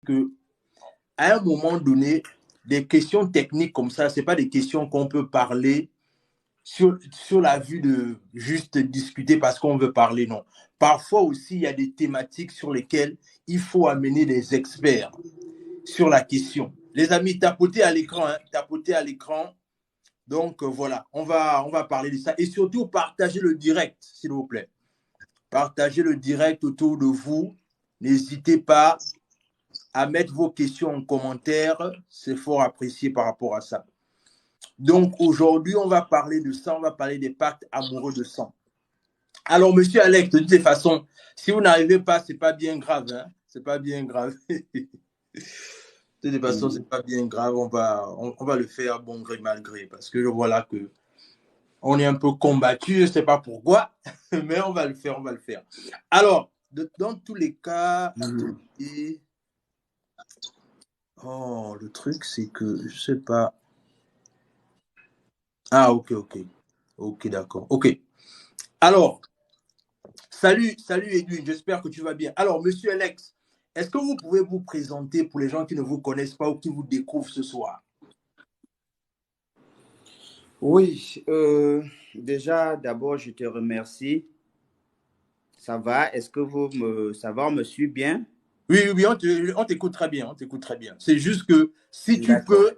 que à un moment donné, des questions techniques comme ça, ce n'est pas des questions qu'on peut parler sur la vue de juste discuter parce qu'on veut parler, non. Parfois aussi, il y a des thématiques sur lesquelles il faut amener des experts sur la question. Les amis, tapotez à l'écran, hein, tapotez à l'écran. Donc, voilà, on va parler de ça. Et surtout, partagez le direct, s'il vous plaît. Partagez le direct autour de vous. N'hésitez pas à mettre vos questions en commentaire. C'est fort apprécié par rapport à ça. Donc, aujourd'hui, on va parler de ça. On va parler des pactes amoureux de sang. Alors, monsieur Alex, de toute façon, si vous n'arrivez pas, ce n'est pas bien grave. Hein? Ce n'est pas bien grave. De toute façon, ce n'est pas bien grave. On va le faire bon gré, mal gré. Parce que voilà que on est un peu combattu. Je ne sais pas pourquoi. Mais on va le faire. On va le faire. Alors, dans tous les cas, attendez. Oh, le truc, c'est que je ne sais pas. Ah, ok. Ok, d'accord. Ok. Alors, salut Edwin, j'espère que tu vas bien. Alors, monsieur Alex, est-ce que vous pouvez vous présenter pour les gens qui ne vous connaissent pas ou qui vous découvrent ce soir? Oui, déjà, d'abord, je te remercie. Ça va? Est-ce que ça va? On me suit bien? Oui, on t'écoute très bien, on t'écoute très bien. C'est juste que si tu D'accord.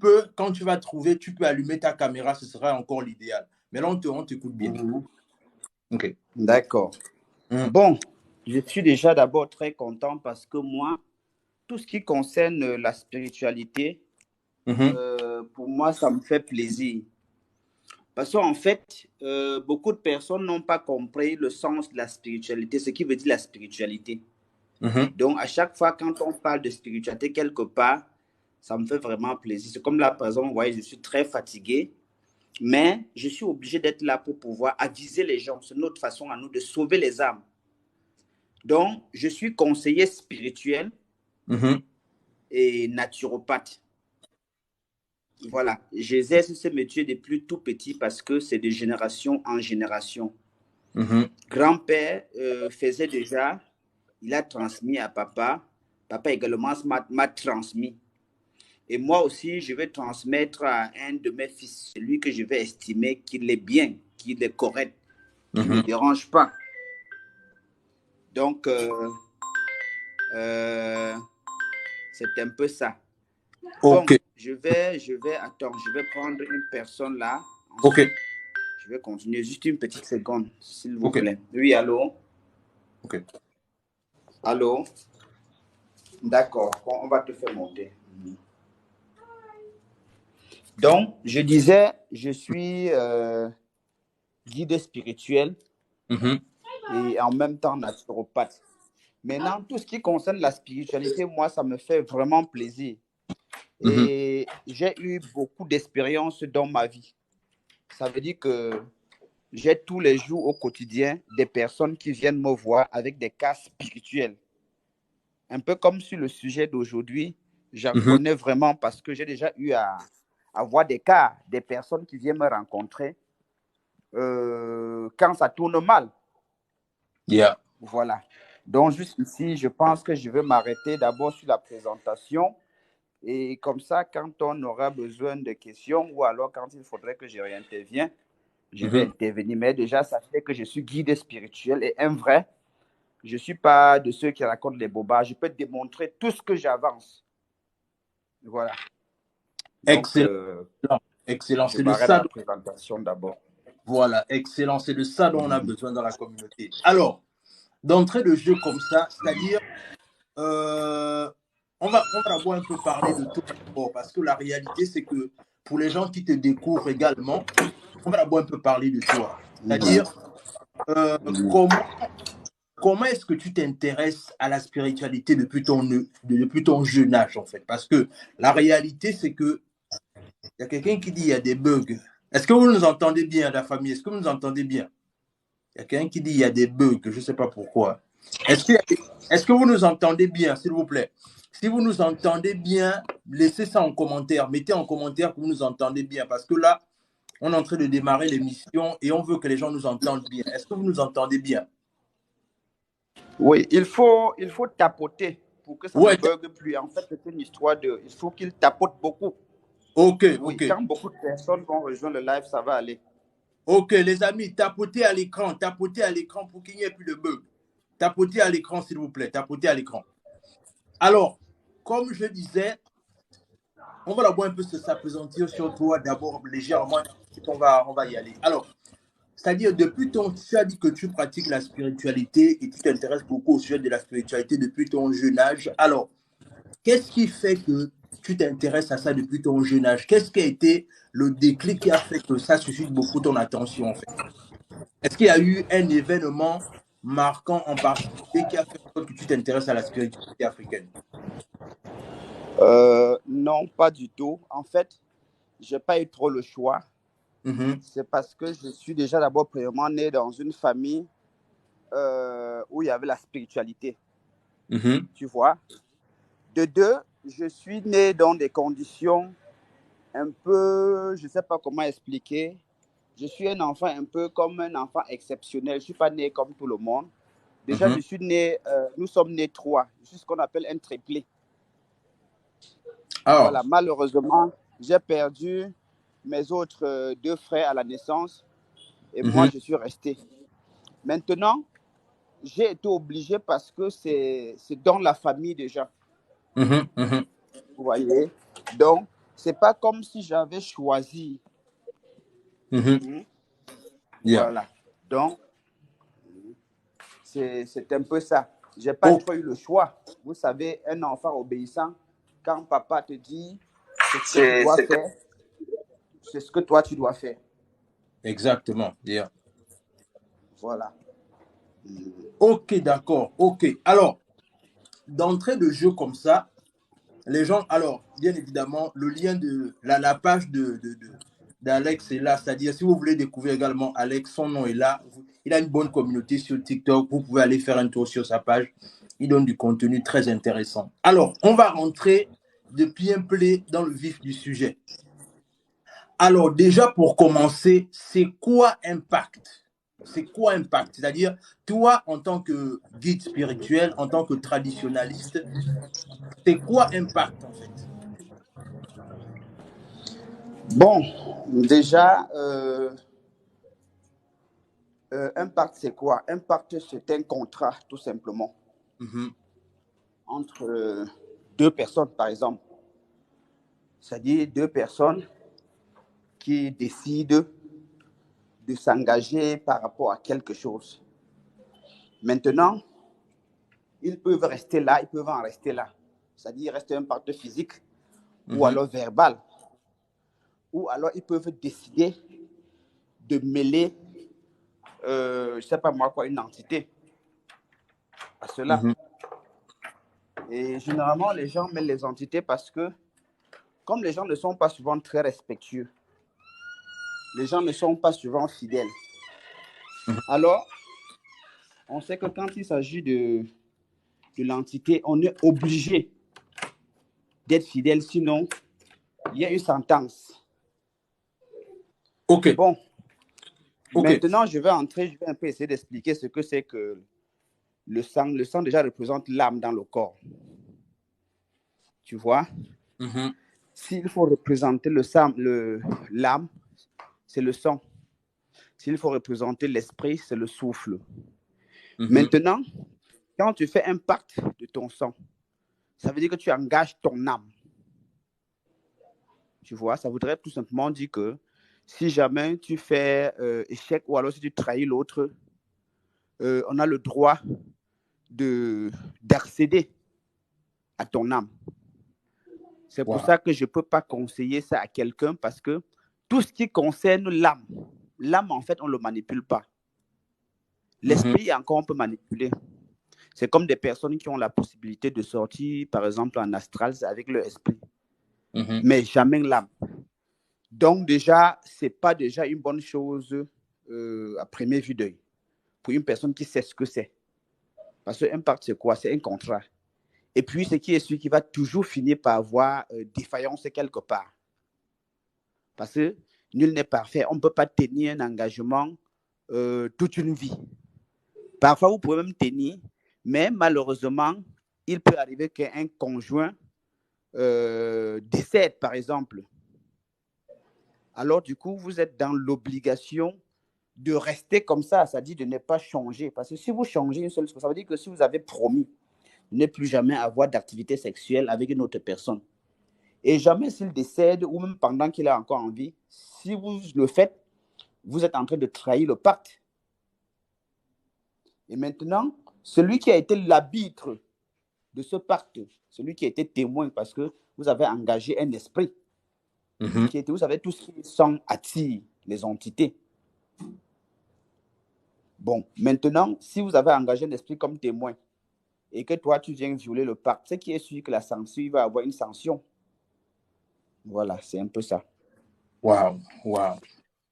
peux, quand tu vas trouver, tu peux allumer ta caméra, ce sera encore l'idéal. Mais là, on t'écoute bien. Ok. D'accord. Bon, je suis déjà d'abord très content parce que moi, tout ce qui concerne la spiritualité, pour moi, ça me fait plaisir. Parce qu'en fait, beaucoup de personnes n'ont pas compris le sens de la spiritualité, ce qui veut dire la spiritualité. Donc, à chaque fois, quand on parle de spiritualité quelque part, ça me fait vraiment plaisir. C'est comme là, par exemple, vous voyez, je suis très fatigué, mais je suis obligé d'être là pour pouvoir aviser les gens. C'est notre façon à nous de sauver les âmes. Donc, je suis conseiller spirituel et naturopathe. Voilà, j'exerce ce métier depuis tout petit parce que c'est de génération en génération. Grand-père faisait déjà, il a transmis à papa. Papa également m'a transmis. Et moi aussi, je vais transmettre à un de mes fils, celui que je vais estimer qu'il est bien, qu'il est correct, qu'il ne me dérange pas. Donc, c'est un peu ça. Ok. Bon, je vais prendre une personne là. Ok. Je vais continuer juste une petite seconde, s'il vous plaît. Oui, allô? Ok. Allô? D'accord, on va te faire monter. Donc, je disais, je suis guide spirituel et en même temps naturopathe. Maintenant, tout ce qui concerne la spiritualité, moi, ça me fait vraiment plaisir. Et j'ai eu beaucoup d'expériences dans ma vie. Ça veut dire que j'ai tous les jours au quotidien des personnes qui viennent me voir avec des cas spirituels. Un peu comme sur le sujet d'aujourd'hui, j'en connais vraiment parce que j'ai déjà eu à voir des cas, des personnes qui viennent me rencontrer quand ça tourne mal. Yeah. Voilà. Donc, juste ici, je pense que je vais m'arrêter d'abord sur la présentation. Et comme ça, quand on aura besoin de questions ou alors quand il faudrait que je réintervienne, je vais intervenir. Mais déjà, sachez que je suis guide spirituel et un vrai. Je ne suis pas de ceux qui racontent les bobards. Je peux démontrer tout ce que j'avance. Voilà. Donc, excellent. Je m'arrête à la présentation d'abord. Voilà, excellent. C'est de ça dont on a besoin dans la communauté. Alors, d'entrée de jeu comme ça, c'est-à-dire, on va d'abord un peu parler de toi d'abord, parce que la réalité, c'est que pour les gens qui te découvrent également, on va d'abord un peu parler de toi. C'est-à-dire, comment est-ce que tu t'intéresses à la spiritualité depuis ton jeune âge, en fait? Parce que la réalité, c'est que il y a quelqu'un qui dit il y a des bugs. Est-ce que vous nous entendez bien, la famille? Est-ce que vous nous entendez bien? Il y a quelqu'un qui dit il y a des bugs, je ne sais pas pourquoi. Est-ce que vous nous entendez bien, s'il vous plaît? Si vous nous entendez bien, laissez ça en commentaire. Mettez en commentaire que vous nous entendez bien. Parce que là, on est en train de démarrer l'émission et on veut que les gens nous entendent bien. Est-ce que vous nous entendez bien? Oui, il faut tapoter. pour que ça ne bug plus. En fait, c'est une histoire de... Il faut qu'il tapote beaucoup. Ok, oui, ok. Quand beaucoup de personnes vont rejoindre le live, ça va aller. Ok, les amis, tapotez à l'écran pour qu'il n'y ait plus de bug. Tapotez à l'écran, s'il vous plaît. Tapotez à l'écran. Alors, comme je disais, on va d'abord un peu s'appesantir sur toi, d'abord légèrement, et on va y aller. Alors, c'est-à-dire, tu as dit que tu pratiques la spiritualité et tu t'intéresses beaucoup au sujet de la spiritualité depuis ton jeune âge. Alors, qu'est-ce qui fait que tu t'intéresses à ça depuis ton jeune âge? Qu'est-ce qui a été le déclic qui a fait que ça suscite beaucoup ton attention, en fait? Est-ce qu'il y a eu un événement marquant en particulier qui a fait que tu t'intéresses à la spiritualité africaine? Non, pas du tout. En fait, je n'ai pas eu trop le choix. C'est parce que je suis déjà d'abord premièrement né dans une famille où il y avait la spiritualité. Tu vois. De deux, je suis né dans des conditions un peu, je ne sais pas comment expliquer. Je suis un enfant un peu comme un enfant exceptionnel. Je ne suis pas né comme tout le monde. Déjà, je suis né, nous sommes nés 3. Je suis ce qu'on appelle un triplé. Oh. Voilà, malheureusement, j'ai perdu mes autres 2 frères à la naissance et moi, je suis resté. Maintenant, j'ai été obligé parce que c'est dans la famille déjà. Vous voyez? Donc, ce n'est pas comme si j'avais choisi. Voilà. Donc, c'est un peu ça. Je n'ai pas trop eu le choix. Vous savez, un enfant obéissant, quand papa te dit ce que tu dois faire, c'est ce que toi, tu dois faire. Exactement. Yeah. Voilà. Ok, d'accord. Ok. Alors, d'entrée de jeu comme ça, les gens, alors, bien évidemment, le lien de la page d'Alex est là. C'est-à-dire, si vous voulez découvrir également Alex, son nom est là. Il a une bonne communauté sur TikTok. Vous pouvez aller faire un tour sur sa page. Il donne du contenu très intéressant. Alors, on va rentrer de pied en play dans le vif du sujet. Alors, déjà, pour commencer, c'est quoi Impact? C'est quoi Impact? C'est-à-dire, toi, en tant que guide spirituel, en tant que traditionnaliste, c'est quoi Impact, en fait? Bon, déjà, Impact, c'est quoi? Impact, c'est un contrat, tout simplement, entre 2 personnes, par exemple. C'est-à-dire 2 personnes qui décident de s'engager par rapport à quelque chose. Maintenant, ils peuvent rester là, ils peuvent en rester là. C'est-à-dire rester un pacte physique ou alors verbal. Ou alors ils peuvent décider de mêler, je ne sais pas moi quoi, une entité à cela. Et généralement, les gens mêlent les entités parce que, comme les gens ne sont pas souvent très respectueux, les gens ne sont pas souvent fidèles. Alors, on sait que quand il s'agit de l'entité, on est obligé d'être fidèle, sinon il y a une sentence. Ok. Bon. Maintenant, je vais un peu essayer d'expliquer ce que c'est que le sang. Le sang déjà représente l'âme dans le corps. Tu vois? S'il faut représenter l'âme, c'est le sang. S'il faut représenter l'esprit, c'est le souffle. Maintenant, quand tu fais un pacte de ton sang, ça veut dire que tu engages ton âme. Tu vois, ça voudrait tout simplement dire que si jamais tu fais échec ou alors si tu trahis l'autre, on a le droit d'accéder à ton âme. C'est pour ça que je ne peux pas conseiller ça à quelqu'un parce que tout ce qui concerne l'âme, en fait, on ne le manipule pas. L'esprit, encore, on peut manipuler. C'est comme des personnes qui ont la possibilité de sortir, par exemple, en astral avec leur esprit, mais jamais l'âme. Donc, déjà, ce n'est pas déjà une bonne chose à première vue d'œil pour une personne qui sait ce que c'est. Parce qu'un pacte, c'est quoi? C'est un contrat. Et puis, ce qui est sûr, qui va toujours finir par avoir défaillance quelque part. Parce que nul n'est parfait. On ne peut pas tenir un engagement toute une vie. Parfois, vous pouvez même tenir, mais malheureusement, il peut arriver qu'un conjoint décède, par exemple. Alors, du coup, vous êtes dans l'obligation de rester comme ça, c'est-à-dire de ne pas changer. Parce que si vous changez une seule chose, ça veut dire que si vous avez promis de ne plus jamais avoir d'activité sexuelle avec une autre personne, et jamais s'il décède, ou même pendant qu'il a encore envie, si vous le faites, vous êtes en train de trahir le pacte. Et maintenant, celui qui a été l'arbitre de ce pacte, celui qui a été témoin, parce que vous avez engagé un esprit, qui était, vous savez, tout ce qui sent attire les entités. Bon, maintenant, si vous avez engagé un esprit comme témoin et que toi, tu viens violer le pacte, c'est qui est sûr que la sanction, il va avoir une sanction. Voilà, c'est un peu ça. Waouh, waouh.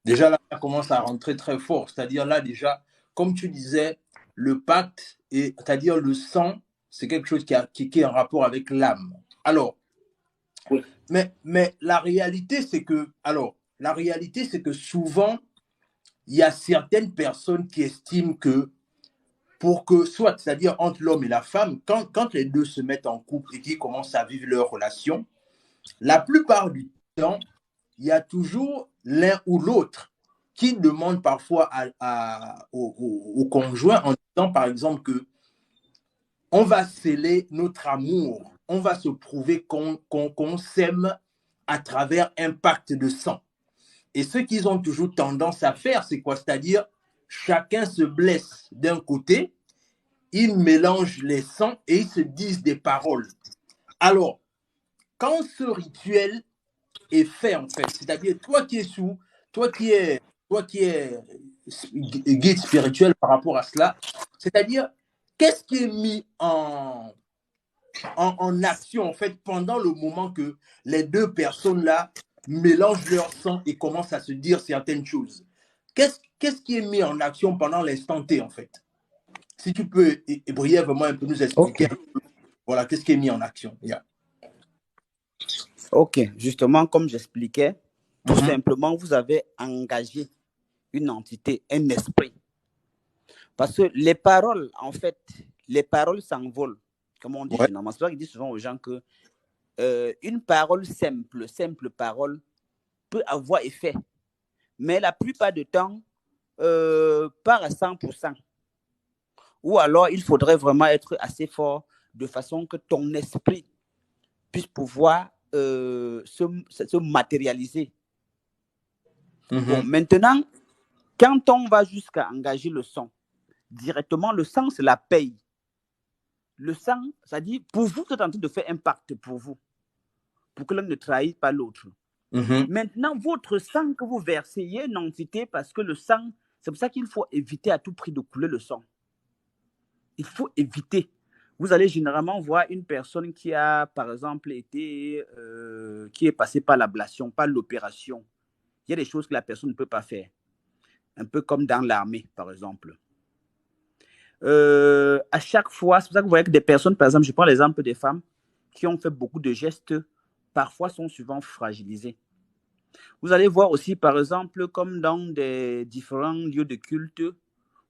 Déjà là, ça commence à rentrer très fort. C'est-à-dire là, déjà, comme tu disais, le pacte, c'est-à-dire le sang, c'est quelque chose qui est en rapport avec l'âme. Alors, oui. mais la réalité, c'est que souvent, il y a certaines personnes qui estiment que pour que, soit, c'est-à-dire entre l'homme et la femme, quand les deux se mettent en couple et qu'ils commencent à vivre leur relation, la plupart du temps, il y a toujours l'un ou l'autre qui demande parfois au conjoint en disant, par exemple, que on va sceller notre amour, on va se prouver qu'on s'aime à travers un pacte de sang. Et ce qu'ils ont toujours tendance à faire, c'est quoi? C'est-à-dire, chacun se blesse d'un côté, ils mélangent les sangs et ils se disent des paroles. Alors, quand ce rituel est fait, en fait, c'est-à-dire toi qui es toi qui es guide spirituel par rapport à cela, c'est-à-dire, qu'est-ce qui est mis en action, en fait, pendant le moment que les deux personnes-là mélangent leur sang et commencent à se dire certaines choses? Qu'est-ce qui est mis en action pendant l'instant T, en fait? Si tu peux, et brièvement, un peu nous expliquer, voilà, qu'est-ce qui est mis en action? Yeah. Ok, justement, comme j'expliquais, tout simplement, vous avez engagé une entité, un esprit. Parce que les paroles, en fait, les paroles s'envolent, comme on dit généralement. C'est pour ça qu'il dit souvent aux gens que une parole simple parole, peut avoir effet. Mais la plupart du temps, pas à 100%. Ou alors, il faudrait vraiment être assez fort de façon que ton esprit puisse pouvoir se matérialiser. Bon, maintenant, quand on va jusqu'à engager le sang, directement, le sang, c'est la paye. Le sang, ça dit, pour vous, vous êtes en train de faire un pacte pour vous, pour que l'un ne trahisse pas l'autre. Maintenant, votre sang que vous versez, il y a une entité parce que le sang, c'est pour ça qu'il faut éviter à tout prix de couler le sang. Il faut éviter. Vous allez généralement voir une personne qui a, par exemple, été, qui est passée par l'ablation, par l'opération. Il y a des choses que la personne ne peut pas faire. Un peu comme dans l'armée, par exemple. À chaque fois, c'est pour ça que vous voyez que des personnes, par exemple, je prends l'exemple des femmes qui ont fait beaucoup de gestes, parfois sont souvent fragilisées. Vous allez voir aussi, par exemple, comme dans des différents lieux de culte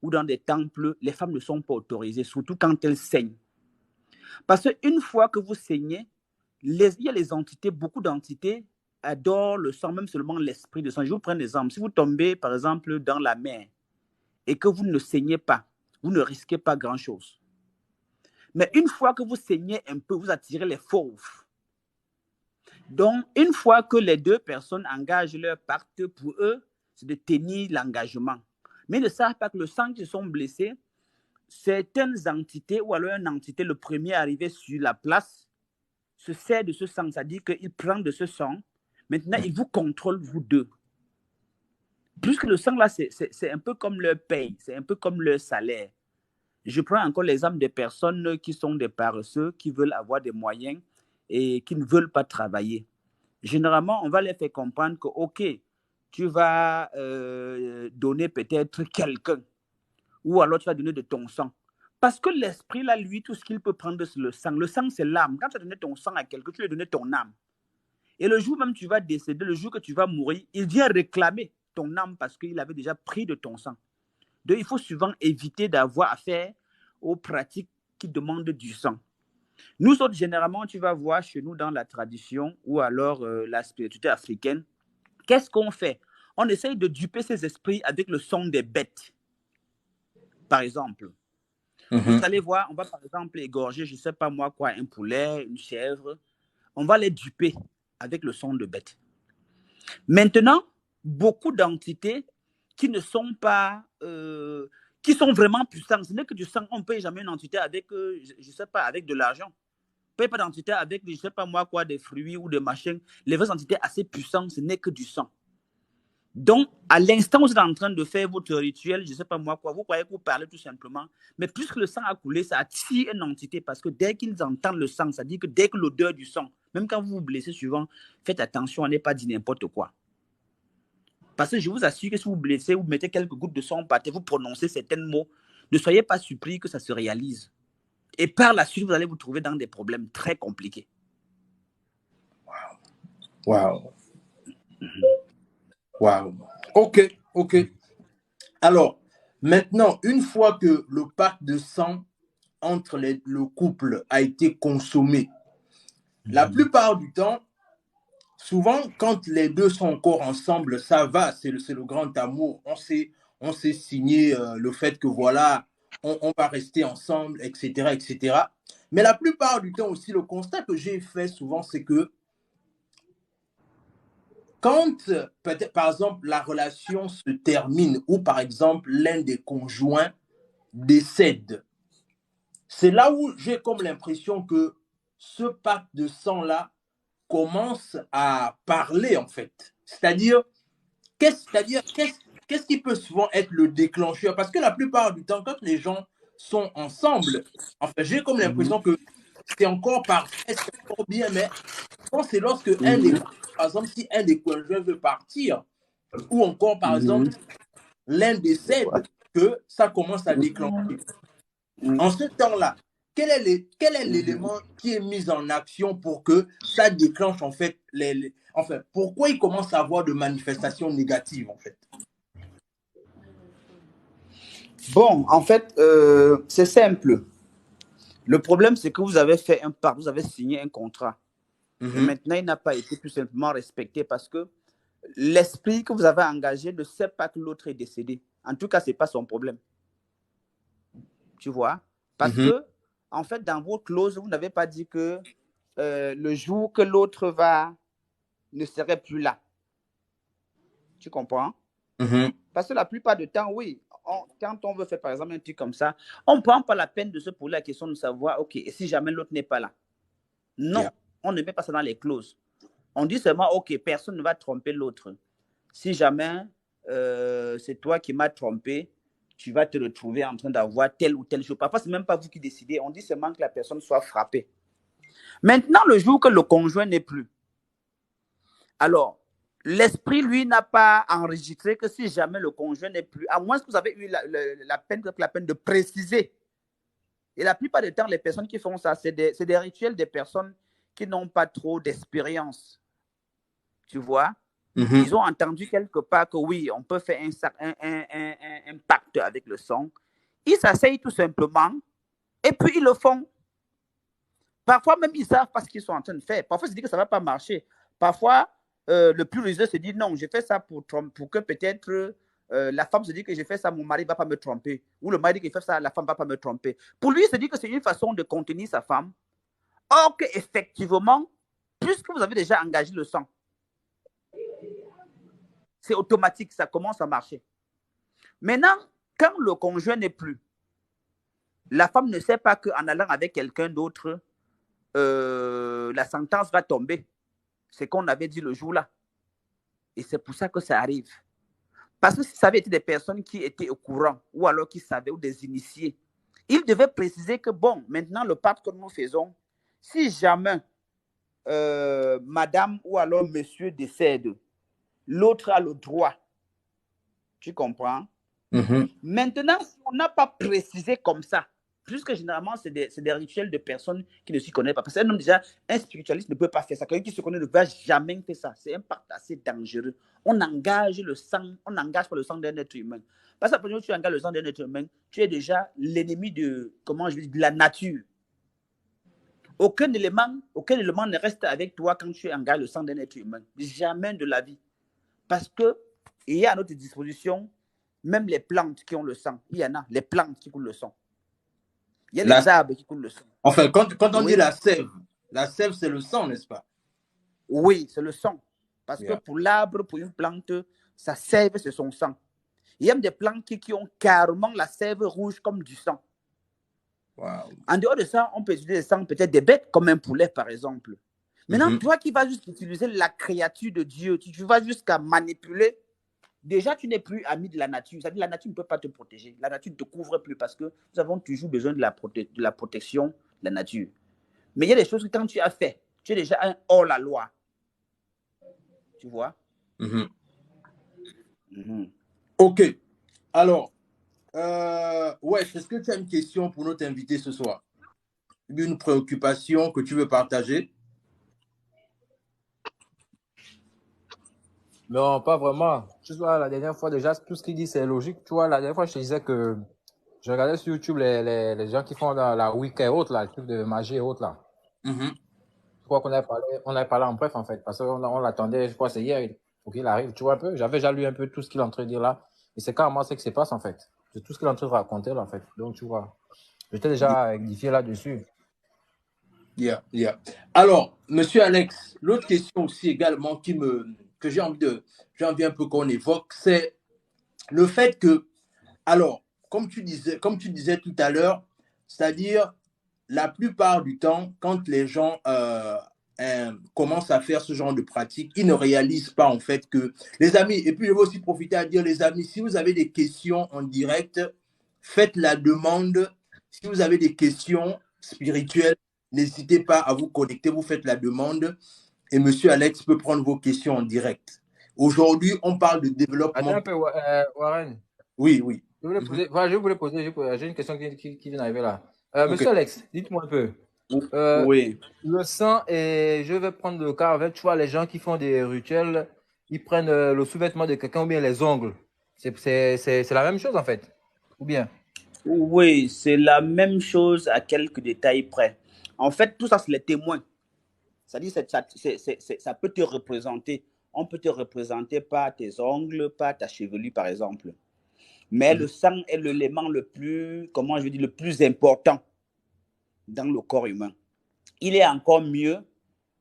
ou dans des temples, les femmes ne sont pas autorisées, surtout quand elles saignent. Parce qu'une fois que vous saignez, il y a les entités, beaucoup d'entités adorent le sang, même seulement l'esprit de sang. Je vous prends un exemple. Si vous tombez, par exemple, dans la mer et que vous ne saignez pas, vous ne risquez pas grand-chose. Mais une fois que vous saignez un peu, vous attirez les fauves. Donc, une fois que les deux personnes engagent leur pacte, pour eux, c'est de tenir l'engagement. Mais ils ne savent pas que le sang qui sont blessés, certaines entités, ou alors une entité, le premier arrivé sur la place, se sert de ce sang. C'est-à-dire qu'il prend de ce sang. Maintenant, il vous contrôle, vous deux. Plus que le sang, là, c'est un peu comme leur paye, c'est un peu comme leur salaire. Je prends encore l'exemple des personnes qui sont des paresseux, qui veulent avoir des moyens et qui ne veulent pas travailler. Généralement, on va les faire comprendre que, OK, tu vas donner peut-être quelqu'un, ou alors tu vas donner de ton sang. Parce que l'esprit, là, lui, tout ce qu'il peut prendre, c'est le sang. Le sang, c'est l'âme. Quand tu as donné ton sang à quelqu'un, tu lui as donné ton âme. Et le jour même tu vas décéder, le jour que tu vas mourir, il vient réclamer ton âme parce qu'il avait déjà pris de ton sang. Donc, il faut souvent éviter d'avoir affaire aux pratiques qui demandent du sang. Nous autres, généralement, tu vas voir chez nous dans la tradition ou alors la spiritualité africaine, qu'est-ce qu'on fait? On essaye de duper ces esprits avec le son des bêtes. Par exemple, vous allez voir, on va par exemple égorger, je ne sais pas moi quoi, un poulet, une chèvre. On va les duper avec le son de bêtes. Maintenant, beaucoup d'entités qui ne sont pas, qui sont vraiment puissantes, ce n'est que du sang. On ne paye jamais une entité avec, je ne sais pas, avec de l'argent. On ne paye pas d'entité avec, je ne sais pas moi quoi, des fruits ou des machins. Les vraies entités assez puissantes, ce n'est que du sang. Donc, à l'instant où vous êtes en train de faire votre rituel, je ne sais pas moi quoi, vous croyez que vous parlez tout simplement, mais puisque le sang a coulé, ça attire une entité parce que dès qu'ils entendent le sang, ça dit que dès que l'odeur du sang, même quand vous vous blessez souvent, faites attention à ne pas dire n'importe quoi. Parce que je vous assure que si vous blessez, vous mettez quelques gouttes de sang par terre, vous prononcez certains mots, ne soyez pas surpris que ça se réalise. Et par la suite, vous allez vous trouver dans des problèmes très compliqués. Wow. Wow. Ok, ok. Alors, maintenant, une fois que le pacte de sang entre le couple a été consommé, la plupart du temps, souvent, quand les deux sont encore ensemble, ça va, c'est le grand amour. On s'est signé le fait que voilà, on va rester ensemble, etc., etc. Mais la plupart du temps aussi, le constat que j'ai fait souvent, c'est que quand, peut-être, par exemple, la relation se termine ou, par exemple, l'un des conjoints décède, c'est là où j'ai comme l'impression que ce pacte de sang-là commence à parler, en fait. C'est-à-dire, qu'est-ce qui peut souvent être le déclencheur? Parce que la plupart du temps, quand les gens sont ensemble, enfin, j'ai comme l'impression que c'est encore parfait, c'est encore bien, mais c'est lorsque par exemple, si un des conjoints veut partir, ou encore, par exemple, l'un décède, que ça commence à déclencher. En ce temps-là, quel est l'élément qui est mis en action pour que ça déclenche, en fait, enfin, pourquoi il commence à avoir de manifestations négatives, en fait? Bon, en fait, c'est simple. Le problème, c'est que vous avez fait un pacte, vous avez signé un contrat. Et maintenant, il n'a pas été tout simplement respecté parce que l'esprit que vous avez engagé ne sait pas que l'autre est décédé. En tout cas, ce n'est pas son problème. Tu vois? Parce que, en fait, dans vos clauses, vous n'avez pas dit que le jour que l'autre ne serait plus là. Tu comprends? Parce que la plupart du temps, oui, quand on veut faire, par exemple, un truc comme ça, on ne prend pas la peine de se poser la question de savoir, OK, et si jamais l'autre n'est pas là? Non, on ne met pas ça dans les clauses. On dit seulement, OK, personne ne va tromper l'autre. Si jamais c'est toi qui m'as trompé, tu vas te retrouver en train d'avoir telle ou telle chose. Parfois, ce n'est même pas vous qui décidez. On dit seulement que la personne soit frappée. Maintenant, le jour que le conjoint n'est plus, alors, l'esprit, lui, n'a pas enregistré que si jamais le conjoint n'est plus, à moins que vous avez eu la peine de préciser. Et la plupart du temps, les personnes qui font ça, c'est des rituels des personnes qui n'ont pas trop d'expérience. Tu vois? Ils ont entendu quelque part que oui, on peut faire un pacte avec le sang. Ils s'asseyent tout simplement et puis ils le font. Parfois même, ils ne savent pas ce qu'ils sont en train de faire. Parfois, ils se disent que ça ne va pas marcher. Parfois, le plus rusé se dit non, j'ai fait ça pour que peut-être la femme se dit que j'ai fait ça, mon mari ne va pas me tromper. Ou le mari dit qu'il fait ça, la femme ne va pas me tromper. Pour lui, il se dit que c'est une façon de contenir sa femme. Or qu'effectivement, puisque vous avez déjà engagé le sang, c'est automatique, ça commence à marcher. Maintenant, quand le conjoint n'est plus, la femme ne sait pas qu'en allant avec quelqu'un d'autre, la sentence va tomber. C'est qu'on avait dit le jour-là. Et c'est pour ça que ça arrive. Parce que si ça avait été des personnes qui étaient au courant, ou alors qui savaient, ou des initiés, ils devaient préciser que, bon, maintenant, le pacte que nous faisons, si jamais madame ou alors monsieur décède, l'autre a le droit. Tu comprends? Maintenant, si on n'a pas précisé comme ça, puisque généralement, c'est des rituels de personnes qui ne s'y connaissent pas. Parce que déjà, un spiritualiste ne peut pas faire ça. Quelqu'un qui se connaît ne va jamais faire ça. C'est un pacte assez dangereux. On engage le sang, on n'engage pas le sang d'un être humain. Parce que quand tu engages le sang d'un être humain, tu es déjà l'ennemi de, comment je vais dire, de la nature. Aucun élément ne reste avec toi quand tu engages le sang d'un être humain. Jamais de la vie. Parce qu'il y a à notre disposition même les plantes qui ont le sang. Il y en a, les plantes qui coulent le sang. Il y a les arbres qui coulent le sang. Enfin, quand on dit la sève c'est le sang, n'est-ce pas? Oui, c'est le sang. Parce que pour l'arbre, pour une plante, sa sève, c'est son sang. Il y a même des plantes qui ont carrément la sève rouge comme du sang. Wow. En dehors de ça, on peut utiliser le sang peut-être des bêtes comme un poulet, par exemple. Maintenant, toi qui vas juste utiliser la créature de Dieu, tu vas jusqu'à manipuler, déjà, tu n'es plus ami de la nature. C'est-à-dire la nature ne peut pas te protéger. La nature ne te couvre plus parce que nous avons toujours besoin de la protection de la nature. Mais il y a des choses que quand tu as fait, tu es déjà un hors-la-loi. Tu vois? OK. Alors, ouais, est-ce que tu as une question pour notre invité ce soir? Une préoccupation que tu veux partager? Non, pas vraiment. Tu vois, la dernière fois, déjà, tout ce qu'il dit, c'est logique. Tu vois, la dernière fois, je te disais que je regardais sur YouTube les gens qui font la Wicca et autres, là, le truc de magie et autres, là. Je crois qu'on a parlé en bref, en fait, parce qu'on l'attendait, je crois, c'est hier, pour qu'il arrive. Tu vois un peu, j'avais déjà lu un peu tout ce qu'il est en train de dire là. Et c'est carrément ce qui se passe, en fait. C'est tout ce qu'il est en train de raconter, là, en fait. Donc, tu vois, j'étais déjà édifié là-dessus. Alors, monsieur Alex, l'autre question aussi également que j'ai envie un peu qu'on évoque, c'est le fait que, alors, comme tu disais tout à l'heure, c'est-à-dire la plupart du temps, quand les gens commencent à faire ce genre de pratique, ils ne réalisent pas en fait que, les amis, et puis je veux aussi profiter à dire, les amis, si vous avez des questions en direct, faites la demande. Si vous avez des questions spirituelles, n'hésitez pas à vous connecter, vous faites la demande et monsieur Alex peut prendre vos questions en direct. Aujourd'hui, on parle de développement. Attends un peu, Warren. Oui. Je voulais poser, j'ai une question qui vient d'arriver là. Monsieur Alex, dites-moi un peu. Oui. Le sang, et je vais prendre le cas avec, tu vois, les gens qui font des rituels, ils prennent le sous-vêtement de quelqu'un ou bien les ongles. C'est la même chose en fait. Ou bien? Oui, c'est la même chose à quelques détails près. En fait, tout ça, c'est les témoins. C'est-à-dire, ça peut te représenter. On peut te représenter par tes ongles, par ta chevelure, par exemple. Mais le sang est l'élément le plus, le plus important dans le corps humain. Il est encore mieux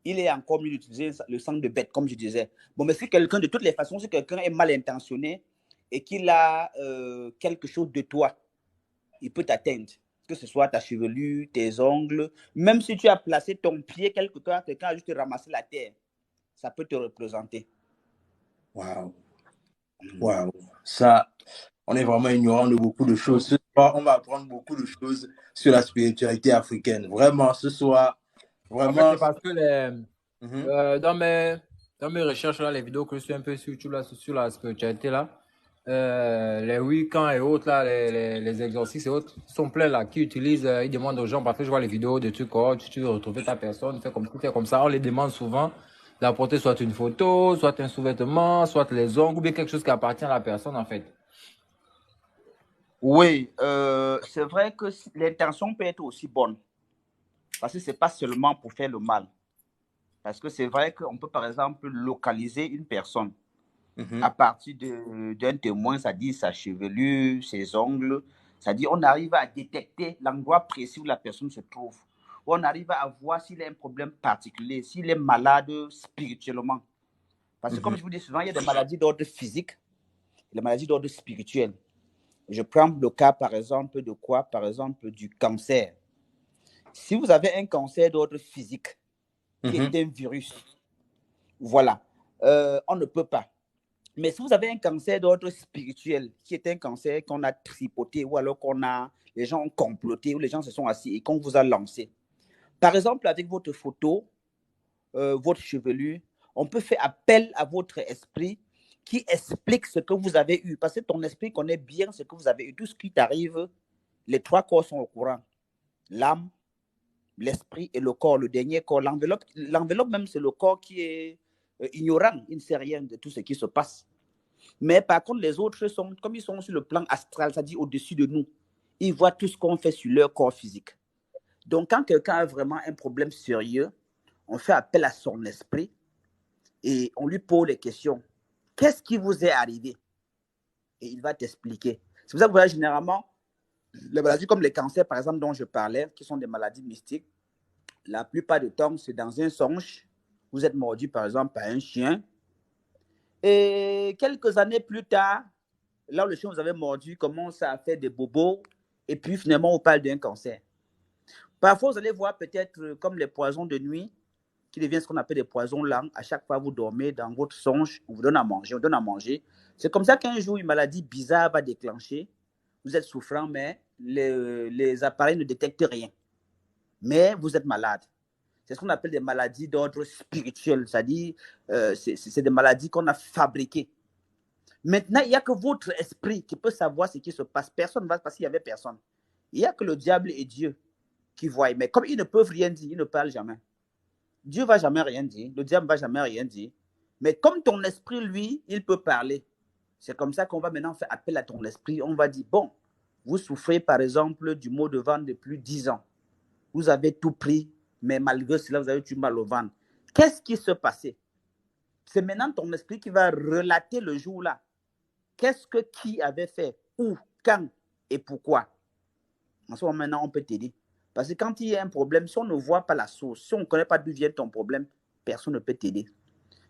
d'utiliser le sang de bête, comme je disais. Bon, mais si quelqu'un, de toutes les façons, si quelqu'un est mal intentionné et qu'il a quelque chose de toi, il peut t'atteindre. Que ce soit ta chevelure, tes ongles, même si tu as placé ton pied quelque part, quelqu'un a juste ramassé la terre, ça peut te représenter. Waouh. Ça, on est vraiment ignorant de beaucoup de choses. Ce soir, on va apprendre beaucoup de choses sur la spiritualité africaine. Vraiment, ce soir, vraiment. En fait, c'est parce que dans mes recherches, là, les vidéos que je suis un peu sur YouTube, là, sur la spiritualité, là, les Wiccans et autres, là, les exorcistes et autres, sont pleins là, qui utilisent, ils demandent aux gens, parce que je vois les vidéos de trucs, oh, tu veux retrouver ta personne, fais comme ça. On les demande souvent d'apporter soit une photo, soit un sous-vêtement, soit les ongles, ou bien quelque chose qui appartient à la personne, en fait. Oui, c'est vrai que l'intention peut être aussi bonne. Parce que ce n'est pas seulement pour faire le mal. Parce que c'est vrai qu'on peut, par exemple, localiser une personne à partir d'un témoin, ça dit sa chevelure, ses ongles. Ça dit on arrive à détecter l'endroit précis où la personne se trouve. On arrive à voir s'il a un problème particulier, s'il est malade spirituellement. Parce que comme je vous dis souvent, il y a des maladies d'ordre physique et des maladies d'ordre spirituel. Je prends le cas, par exemple, de quoi? Par exemple, du cancer. Si vous avez un cancer d'ordre physique, qui est un virus, voilà, on ne peut pas. Mais si vous avez un cancer d'ordre spirituel, qui est un cancer qu'on a tripoté, ou alors les gens ont comploté, ou les gens se sont assis et qu'on vous a lancé. Par exemple, avec votre photo, votre chevelure, on peut faire appel à votre esprit qui explique ce que vous avez eu. Parce que ton esprit connaît bien ce que vous avez eu. Tout ce qui t'arrive, les trois corps sont au courant. L'âme, l'esprit et le corps, le dernier corps. L'enveloppe même, c'est le corps qui est ignorant. Il ne sait rien de tout ce qui se passe. Mais par contre, les autres comme ils sont sur le plan astral, c'est-à-dire au-dessus de nous, ils voient tout ce qu'on fait sur leur corps physique. Donc, quand quelqu'un a vraiment un problème sérieux, on fait appel à son esprit et on lui pose les questions. Qu'est-ce qui vous est arrivé? Et il va t'expliquer. C'est pour ça que voilà, généralement, les maladies comme les cancers, par exemple, dont je parlais, qui sont des maladies mystiques, la plupart du temps, c'est dans un songe. Vous êtes mordu, par exemple, par un chien. Et quelques années plus tard, là où le chien vous avait mordu commence à faire des bobos. Et puis, finalement, on parle d'un cancer. Parfois, vous allez voir peut-être comme les poisons de nuit qui deviennent ce qu'on appelle des poisons lents. À chaque fois, vous dormez dans votre songe, on vous donne à manger, on donne à manger. C'est comme ça qu'un jour, une maladie bizarre va déclencher. Vous êtes souffrant, mais les appareils ne détectent rien. Mais vous êtes malade. C'est ce qu'on appelle des maladies d'ordre spirituel, c'est-à-dire c'est des maladies qu'on a fabriquées. Maintenant, il n'y a que votre esprit qui peut savoir ce qui se passe. Personne ne va, parce qu'il n'y avait personne. Il n'y a que le diable et Dieu qui voient. Mais comme ils ne peuvent rien dire, ils ne parlent jamais. Dieu ne va jamais rien dire, le diable ne va jamais rien dire. Mais comme ton esprit, lui, il peut parler. C'est comme ça qu'on va maintenant faire appel à ton esprit. On va dire, bon, vous souffrez par exemple du maux de ventre depuis 10 ans. Vous avez tout pris, mais malgré cela, vous avez du mal au ventre. Qu'est-ce qui se passait? C'est maintenant ton esprit qui va relater le jour-là. Qu'est-ce que qui avait fait? Où? Quand? Et pourquoi? En ce moment, maintenant, on peut t'aider. Parce que quand il y a un problème, si on ne voit pas la source, si on ne connaît pas d'où vient ton problème, personne ne peut t'aider.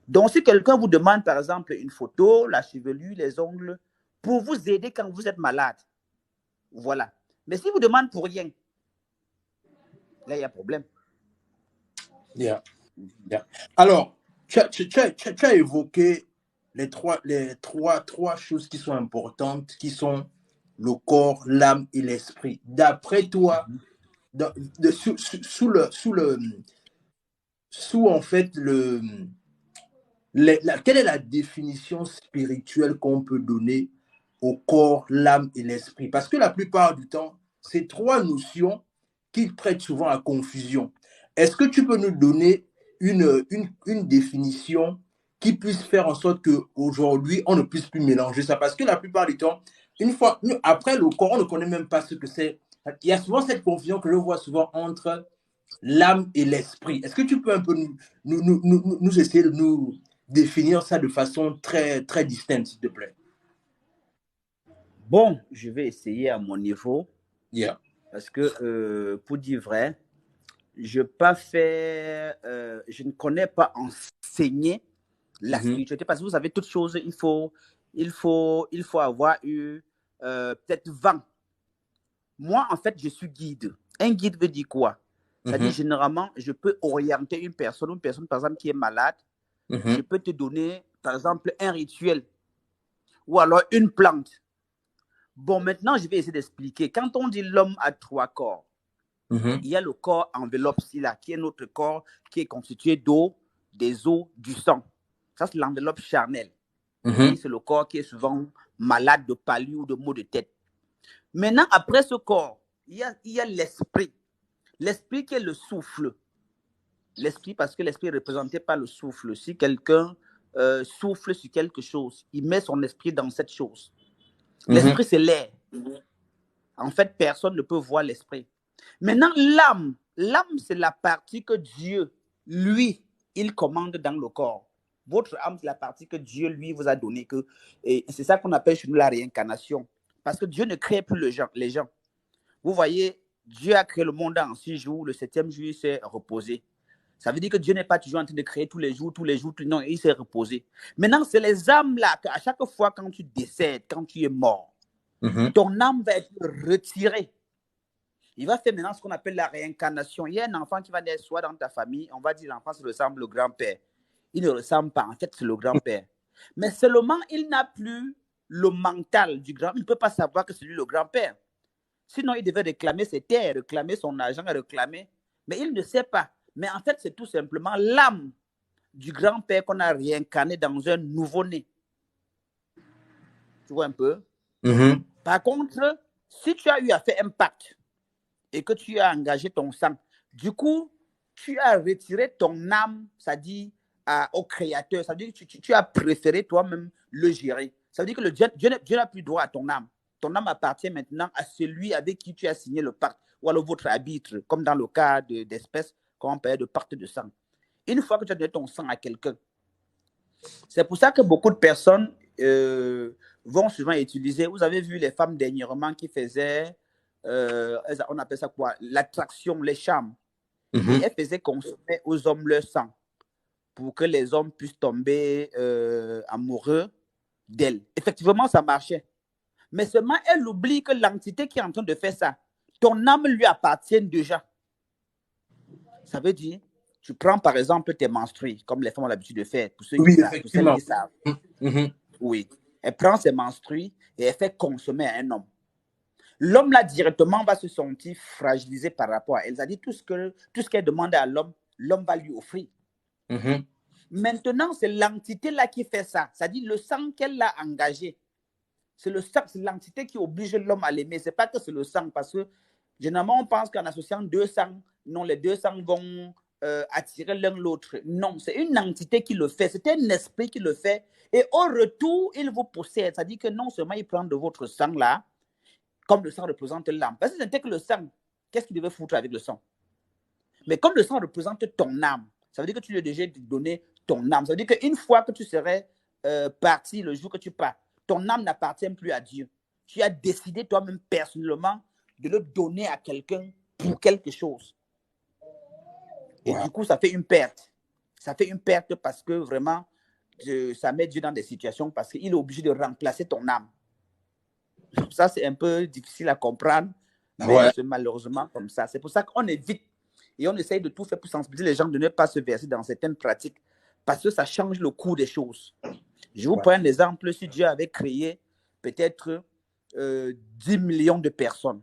Donc, si quelqu'un vous demande, par exemple, une photo, la chevelure, les ongles, pour vous aider quand vous êtes malade, voilà. Mais si vous demande pour rien, là, il y a problème. Yeah. Alors, tu as évoqué les trois choses qui sont importantes, qui sont le corps, l'âme et l'esprit. D'après toi, sous en fait quelle est la définition spirituelle qu'on peut donner au corps, l'âme et l'esprit? Parce que la plupart du temps, ces trois notions qui prêtent souvent à confusion. Est-ce que tu peux nous donner une définition qui puisse faire en sorte qu'aujourd'hui, on ne puisse plus mélanger ça? Parce que la plupart du temps, après le corps, on ne connaît même pas ce que c'est. Il y a souvent cette confusion que je vois souvent entre l'âme et l'esprit. Est-ce que tu peux un peu nous essayer de nous définir ça de façon très, très distincte, s'il te plaît? Bon, je vais essayer à mon niveau. Yeah. Parce que, pour dire vrai, je ne connais pas enseigner la spiritualité. Parce que vous savez, toute chose, il faut avoir eu peut-être 20. Moi, en fait, je suis guide. Un guide veut dire quoi? C'est-à-dire, généralement, je peux orienter une personne, par exemple, qui est malade. Je peux te donner, par exemple, un rituel ou alors une plante. Bon, maintenant, je vais essayer d'expliquer. Quand on dit l'homme a 3 corps, il y a le corps enveloppe là, qui est notre corps, qui est constitué d'eau, des os, du sang. Ça, c'est l'enveloppe charnelle. C'est le corps qui est souvent malade de palu ou de maux de tête. Maintenant, après ce corps, il y a l'esprit. L'esprit qui est le souffle. L'esprit, parce que l'esprit est représenté par le souffle. Si quelqu'un souffle sur quelque chose, il met son esprit dans cette chose. L'esprit, c'est l'air. En fait, personne ne peut voir l'esprit. Maintenant, l'âme. L'âme, c'est la partie que Dieu, lui, il commande dans le corps. Votre âme, c'est la partie que Dieu, lui, vous a donnée. Et c'est ça qu'on appelle chez nous la réincarnation. Parce que Dieu ne crée plus les gens. Vous voyez, Dieu a créé le monde en 6 jours. Le 7e jour, il s'est reposé. Ça veut dire que Dieu n'est pas toujours en train de créer tous les jours. Non, il s'est reposé. Maintenant, c'est les âmes-là qu'à chaque fois, quand tu décèdes, quand tu es mort, ton âme va être retirée. Il va faire maintenant ce qu'on appelle la réincarnation. Il y a un enfant qui va naître soit dans ta famille, on va dire l'enfant se ressemble au grand-père. Il ne ressemble pas, en fait, c'est le grand-père. Mais seulement, il n'a plus le mental du grand-père. Il ne peut pas savoir que c'est lui le grand-père. Sinon, il devait réclamer ses terres, réclamer son argent, réclamer. Mais il ne sait pas. Mais en fait, c'est tout simplement l'âme du grand-père qu'on a réincarné dans un nouveau-né. Tu vois un peu? Par contre, si tu as eu à faire un pacte et que tu as engagé ton sang, du coup, tu as retiré ton âme, c'est-à-dire au Créateur. Ça veut dire que tu as préféré toi-même le gérer. Ça veut dire que Dieu n'a plus droit à ton âme. ton âme appartient maintenant à celui avec qui tu as signé le pacte, ou alors votre arbitre, comme dans le cas d'espèces qu'on parlait de pacte de sang. Une fois que tu as donné ton sang à quelqu'un, c'est pour ça que beaucoup de personnes vont souvent utiliser, vous avez vu les femmes dernièrement qui faisaient, on appelle ça quoi, l'attraction, les charmes. Et elles faisaient consommer aux hommes leur sang pour que les hommes puissent tomber amoureux d'elle. Effectivement, ça marchait. Mais seulement, elle oublie que l'entité qui est en train de faire ça, ton âme lui appartient déjà. Ça veut dire, tu prends par exemple tes menstrues, comme les femmes ont l'habitude de faire, pour ceux qui savent, pour celles qui savent. Oui. Elle prend ses menstrues et elle fait consommer à un homme. L'homme, là, directement, va se sentir fragilisé par rapport à elle. C'est-à-dire, tout ce qu'elle demande à l'homme, l'homme va lui offrir. Maintenant, c'est l'entité là qui fait ça. C'est-à-dire, le sang qu'elle a engagé. C'est l'entité qui oblige l'homme à l'aimer. Ce n'est pas que c'est le sang, parce que généralement, on pense qu'en associant deux sangs, non, les deux sangs vont attirer l'un l'autre. Non, c'est une entité qui le fait. C'est un esprit qui le fait. Et au retour, il vous possède. C'est-à-dire que non seulement il prend de votre sang là, comme le sang représente l'âme. Parce que c'était que le sang, qu'est-ce qu'il devait foutre avec le sang? Mais comme le sang représente ton âme, ça veut dire que tu lui as déjà donné ton âme. Ça veut dire qu'une fois que tu serais parti, le jour que tu pars, ton âme n'appartient plus à Dieu. Tu as décidé toi-même personnellement de le donner à quelqu'un pour quelque chose. Et du coup, ça fait une perte. Ça fait une perte parce que vraiment, ça met Dieu dans des situations parce qu'il est obligé de remplacer ton âme. Ça, c'est un peu difficile à comprendre, mais c'est malheureusement comme ça. C'est pour ça qu'on évite et on essaye de tout faire pour sensibiliser les gens de ne pas se verser dans certaines pratiques parce que ça change le cours des choses. Je vous prends un exemple. Si Dieu avait créé peut-être 10 millions de personnes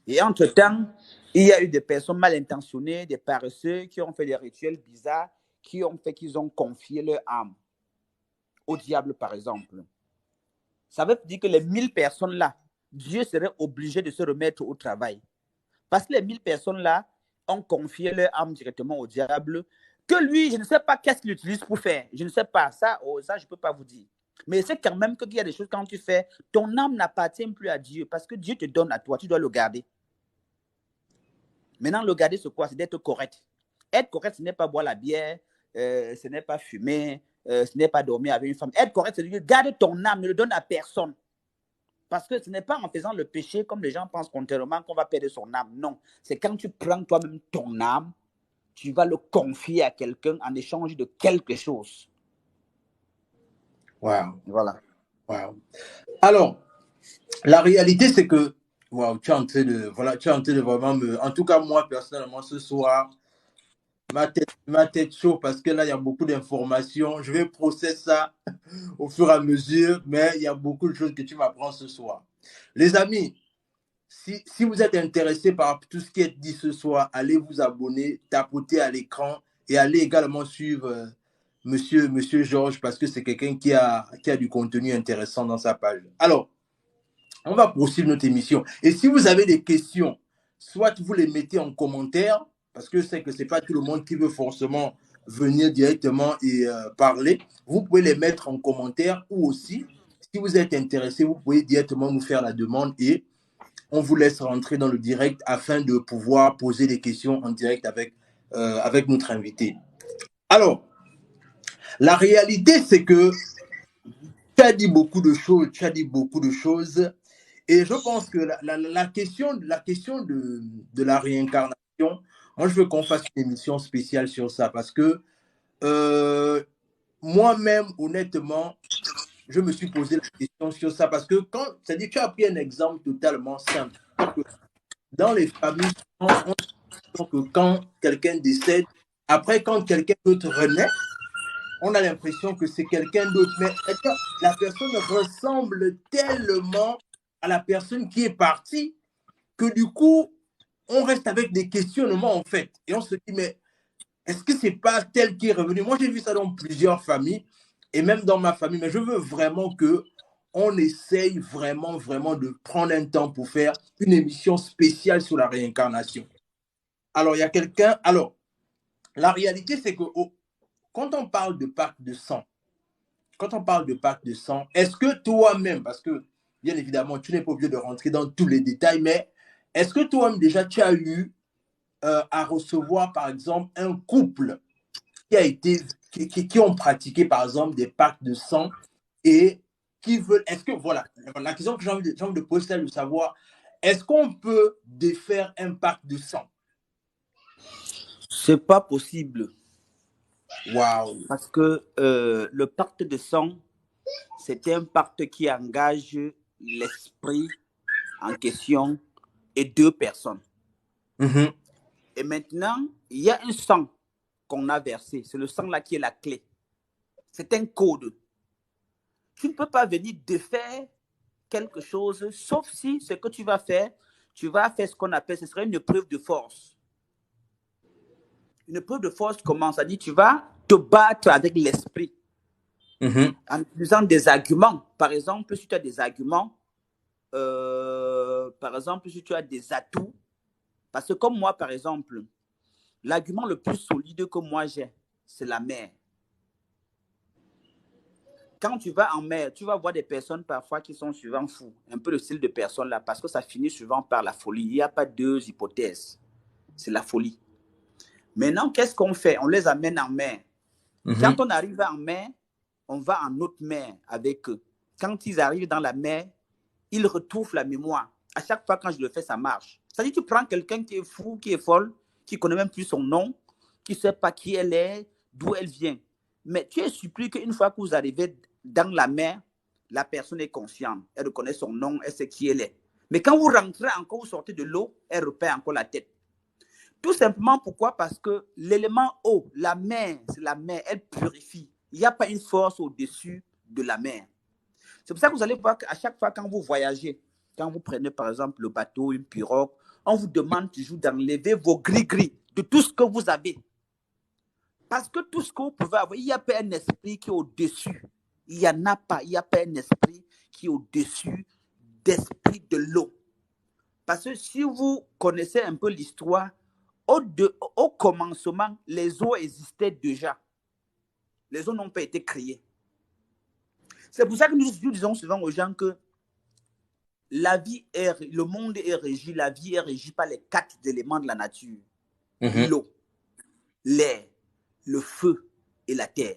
et entre-temps, il y a eu des personnes mal intentionnées, des paresseux qui ont fait des rituels bizarres, qui ont fait qu'ils ont confié leur âme au diable, par exemple. Ça veut dire que les 1000 personnes-là, Dieu serait obligé de se remettre au travail. Parce que les 1000 personnes-là ont confié leur âme directement au diable, que lui, je ne sais pas qu'est-ce qu'il utilise pour faire. Je ne sais pas. Ça je ne peux pas vous dire. Mais c'est quand même qu'il y a des choses quand tu fais, ton âme n'appartient plus à Dieu parce que Dieu te donne à toi, tu dois le garder. Maintenant, le garder, c'est quoi? C'est d'être correct. Être correct, ce n'est pas boire la bière, ce n'est pas fumer, ce n'est pas dormir avec une femme. Être correct, c'est de garder ton âme, ne le donne à personne. Parce que ce n'est pas en faisant le péché, comme les gens pensent contrairement, qu'on va perdre son âme. Non, c'est quand tu prends toi-même ton âme, tu vas le confier à quelqu'un en échange de quelque chose. Wow. Voilà. Wow. Alors, la réalité, c'est que tu es en train de vraiment me... En tout cas, moi, personnellement, ce soir, ma tête chaud parce que là, il y a beaucoup d'informations. Je vais processer ça au fur et à mesure, mais il y a beaucoup de choses que tu m'apprends ce soir. Les amis, si vous êtes intéressés par tout ce qui est dit ce soir, allez vous abonner, tapoter à l'écran et allez également suivre Monsieur Georges parce que c'est quelqu'un qui a du contenu intéressant dans sa page. Alors, on va poursuivre notre émission. Et si vous avez des questions, soit vous les mettez en commentaire, parce que c'est que ce n'est pas tout le monde qui veut forcément venir directement et parler. Vous pouvez les mettre en commentaire ou aussi, si vous êtes intéressé, vous pouvez directement nous faire la demande et on vous laisse rentrer dans le direct afin de pouvoir poser des questions en direct avec notre invité. Alors, la réalité, c'est que tu as dit beaucoup de choses, et je pense que la question de la réincarnation, moi, je veux qu'on fasse une émission spéciale sur ça parce que moi-même, honnêtement, je me suis posé la question sur ça parce que c'est-à-dire, tu as pris un exemple totalement simple. Dans les familles, on sent que quand quelqu'un décède, après, quand quelqu'un d'autre renaît, on a l'impression que c'est quelqu'un d'autre. Mais la personne ressemble tellement à la personne qui est partie que du coup, on reste avec des questionnements en fait. Et on se dit, mais est-ce que c'est pas tel qui est revenu? Moi, j'ai vu ça dans plusieurs familles et même dans ma famille. Mais je veux vraiment qu'on essaye vraiment de prendre un temps pour faire une émission spéciale sur la réincarnation. Alors, il y a quelqu'un... Alors, la réalité, c'est que quand on parle de pacte de sang, est-ce que toi-même, parce qu'il bien évidemment, tu n'es pas obligé de rentrer dans tous les détails, mais est-ce que toi-même déjà, tu as eu à recevoir, par exemple, un couple qui ont pratiqué, par exemple, des pactes de sang et qui veulent, est-ce que, voilà, la question que j'ai envie de poser, c'est de savoir, est-ce qu'on peut défaire un pacte de sang? C'est pas possible. Waouh. Parce que le pacte de sang, c'est un pacte qui engage l'esprit en question et deux personnes. Mm-hmm. Et maintenant, il y a un sang qu'on a versé. C'est le sang là qui est la clé. C'est un code. Tu ne peux pas venir défaire quelque chose, sauf si ce que tu vas faire ce qu'on appelle, ce serait une preuve de force. Une preuve de force comment? Ça dit, tu vas te battre avec l'esprit. Mm-hmm. En utilisant des arguments. Par exemple, si tu as des arguments, par exemple, si tu as des atouts, parce que comme moi, par exemple, l'argument le plus solide que moi j'ai, c'est la mer. Quand tu vas en mer, tu vas voir des personnes parfois qui sont souvent fous, un peu le style de personnes là, parce que ça finit souvent par la folie. Il n'y a pas deux hypothèses, c'est la folie. Maintenant, qu'est-ce qu'on fait? On les amène en mer. Mm-hmm. Quand on arrive en mer, on va en haute mer avec eux. Quand ils arrivent dans la mer, ils retrouvent la mémoire. À chaque fois quand je le fais, ça marche. C'est-à-dire que tu prends quelqu'un qui est fou, qui est folle, qui ne connaît même plus son nom, qui ne sait pas qui elle est, d'où elle vient. Mais tu es surpris qu'une fois que vous arrivez dans la mer, la personne est consciente. Elle reconnaît son nom, elle sait qui elle est. Mais quand vous rentrez encore, vous sortez de l'eau, elle repère encore la tête. Tout simplement pourquoi? Parce que l'élément eau, la mer, c'est la mer, elle purifie. Il n'y a pas une force au-dessus de la mer. C'est pour ça que vous allez voir qu'à chaque fois quand vous voyagez, quand vous prenez par exemple le bateau, une pirogue, on vous demande toujours d'enlever vos gris-gris de tout ce que vous avez. Parce que tout ce que vous pouvez avoir, il n'y a pas un esprit qui est au-dessus. Il n'y en a pas. Il n'y a pas un esprit qui est au-dessus d'esprit de l'eau. Parce que si vous connaissez un peu l'histoire, au commencement, les eaux existaient déjà. Les eaux n'ont pas été créées. C'est pour ça que nous disons souvent aux gens que le monde est régi, la vie est régie par les 4 éléments de la nature. Mm-hmm. L'eau, l'air, le feu et la terre.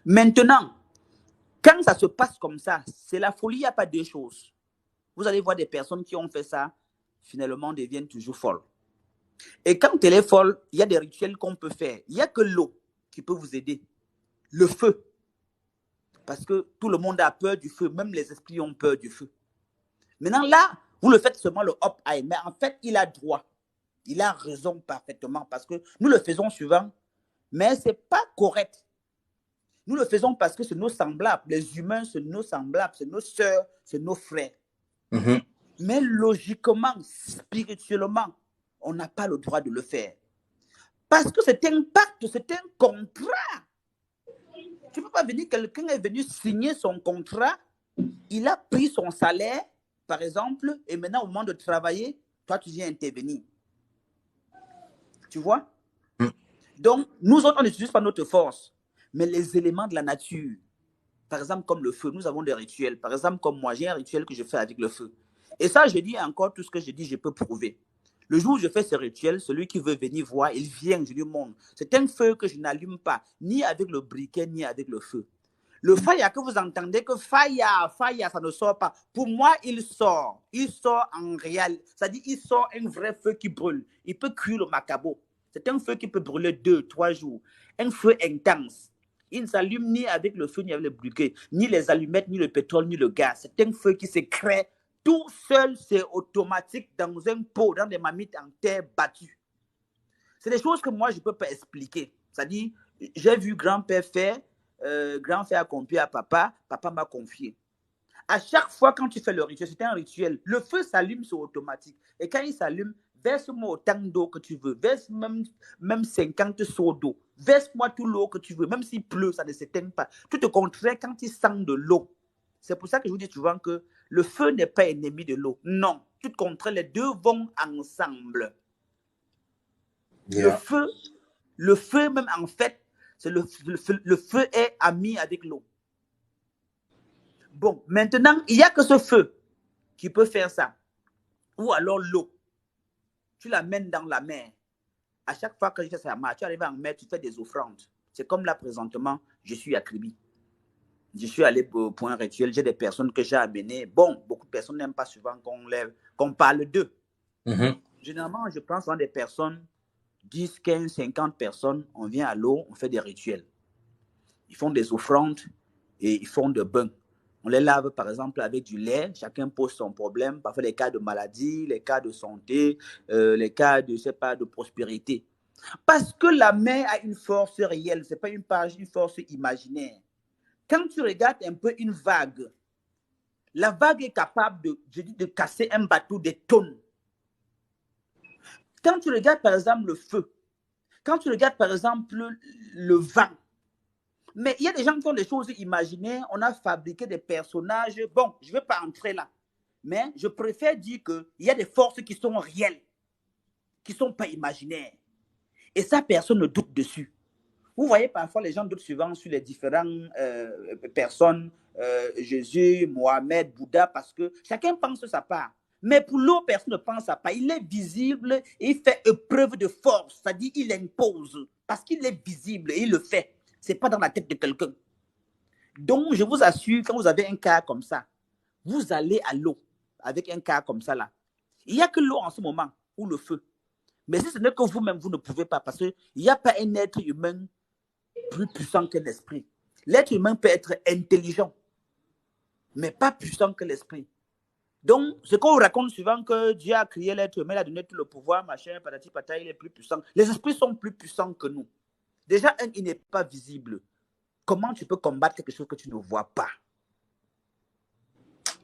Maintenant, quand ça se passe comme ça, c'est la folie, il n'y a pas deux choses. Vous allez voir des personnes qui ont fait ça, finalement deviennent toujours folles. Et quand elle est folle, il y a des rituels qu'on peut faire. Il n'y a que l'eau qui peut vous aider. Le feu. Parce que tout le monde a peur du feu, même les esprits ont peur du feu. Maintenant là, vous le faites seulement le hop aïe, mais en fait, il a droit. Il a raison parfaitement parce que nous le faisons souvent, mais ce n'est pas correct. Nous le faisons parce que c'est nos semblables. Les humains, c'est nos semblables, c'est nos sœurs, c'est nos frères. Mm-hmm. Mais logiquement, spirituellement, on n'a pas le droit de le faire. Parce que c'est un pacte, c'est un contrat. Tu ne peux pas venir, quelqu'un est venu signer son contrat, il a pris son salaire, par exemple, et maintenant au moment de travailler, toi tu viens intervenir. Tu vois? Donc, nous autres, on n'utilise pas notre force, mais les éléments de la nature, par exemple comme le feu, nous avons des rituels. Par exemple, comme moi, j'ai un rituel que je fais avec le feu. Et ça, je dis encore tout ce que je dis, je peux prouver. Le jour où je fais ce rituel, celui qui veut venir voir, il vient, je lui montre. C'est un feu que je n'allume pas, ni avec le briquet, ni avec le feu. Le faya que vous entendez, que faya, ça ne sort pas. Pour moi, il sort. Il sort en réel. C'est-à-dire, il sort un vrai feu qui brûle. Il peut cuire le macabo. C'est un feu qui peut brûler 2-3 jours. Un feu intense. Il ne s'allume ni avec le feu, ni avec le briquet, ni les allumettes, ni le pétrole, ni le gaz. C'est un feu qui se crée tout seul, c'est automatique dans un pot, dans des marmites en terre battue. C'est des choses que moi, je ne peux pas expliquer. C'est-à-dire, j'ai vu grand-père faire, grand-père a confié à papa, papa m'a confié. À chaque fois, quand tu fais le rituel, c'est un rituel. Le feu s'allume, c'est automatique. Et quand il s'allume, verse-moi autant d'eau que tu veux. Verse même 50 seaux d'eau. Verse-moi tout l'eau que tu veux. Même s'il pleut, ça ne s'éteint pas. Tout au contraire, quand il sent de l'eau. C'est pour ça que je vous dis souvent que le feu n'est pas ennemi de l'eau. Non. Tout au contraire, les deux vont ensemble. Yeah. Le feu même, en fait, le feu est ami avec l'eau. Bon, maintenant, il n'y a que ce feu qui peut faire ça. Ou alors l'eau. Tu l'amènes dans la mer. À chaque fois que je fais ça, tu arrives en mer, tu fais des offrandes. C'est comme là, présentement, je suis à Kribi. Je suis allé pour un rituel, j'ai des personnes que j'ai amenées. Bon, beaucoup de personnes n'aiment pas souvent qu'on parle d'eux. Généralement, je prends souvent des personnes, 10, 15, 50 personnes, on vient à l'eau, on fait des rituels. Ils font des offrandes et ils font des bains. On les lave, par exemple, avec du lait. Chacun pose son problème. Parfois, les cas de maladie, les cas de santé, les cas de, je sais pas, de prospérité. Parce que la mer a une force réelle. Ce n'est pas une force imaginaire. Quand tu regardes un peu une vague, la vague est capable de casser un bateau des tonnes. Quand tu regardes, par exemple, le feu, quand tu regardes, par exemple, le vent, mais il y a des gens qui font des choses imaginaires. On a fabriqué des personnages. Bon, je ne vais pas entrer là. Mais je préfère dire qu'il y a des forces qui sont réelles, qui ne sont pas imaginaires. Et ça, personne ne doute dessus. Vous voyez, parfois, les gens doutent souvent sur les différentes personnes, Jésus, Mohamed, Bouddha, parce que chacun pense sa part. Mais pour l'autre, personne ne pense sa part. Il est visible et il fait preuve de force. C'est-à-dire qu'il impose parce qu'il est visible et il le fait. Ce n'est pas dans la tête de quelqu'un. Donc, je vous assure, quand vous avez un cas comme ça, vous allez à l'eau avec un cas comme ça là. Il n'y a que l'eau en ce moment, ou le feu. Mais si ce n'est que vous-même, vous ne pouvez pas, parce qu'il n'y a pas un être humain plus puissant que l'esprit. L'être humain peut être intelligent, mais pas puissant que l'esprit. Donc, ce qu'on raconte souvent que Dieu a créé l'être humain, il a donné tout le pouvoir, machin, patati patata, il est plus puissant. Les esprits sont plus puissants que nous. Déjà, il n'est pas visible. Comment tu peux combattre quelque chose que tu ne vois pas?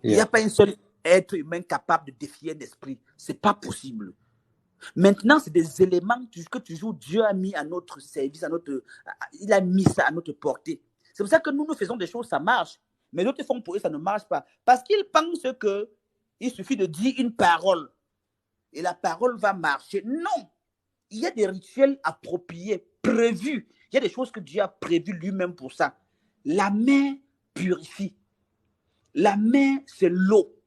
Il n'y a pas un seul être humain capable de défier un esprit. Ce n'est pas possible. Maintenant, c'est des éléments que toujours Dieu a mis à notre service, il a mis ça à notre portée. C'est pour ça que nous faisons des choses, ça marche. Mais d'autres font pour eux, ça ne marche pas. Parce qu'ils pensent qu'il suffit de dire une parole et la parole va marcher. Non! Il y a des rituels appropriés, prévus. Il y a des choses que Dieu a prévues lui-même pour ça. La main purifie. La main, c'est l'eau.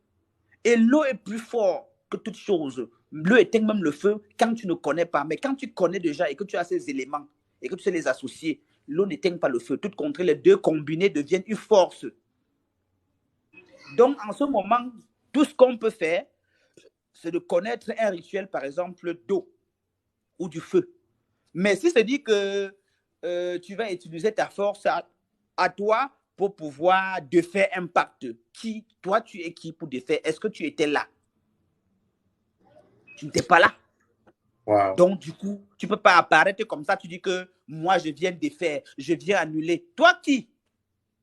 Et l'eau est plus fort que toute chose. L'eau éteint même le feu quand tu ne connais pas. Mais quand tu connais déjà et que tu as ces éléments et que tu sais les associer, l'eau n'éteint pas le feu. Tout contre les deux combinés deviennent une force. Donc, en ce moment, tout ce qu'on peut faire, c'est de connaître un rituel, par exemple, d'eau ou du feu. Mais si c'est dit que tu vas utiliser ta force à toi pour pouvoir défaire un pacte, toi, tu es qui pour défaire? Est-ce que tu étais là? Tu n'étais pas là. Wow. Donc, du coup, tu ne peux pas apparaître comme ça. Tu dis que moi, je viens défaire, je viens annuler. Toi qui?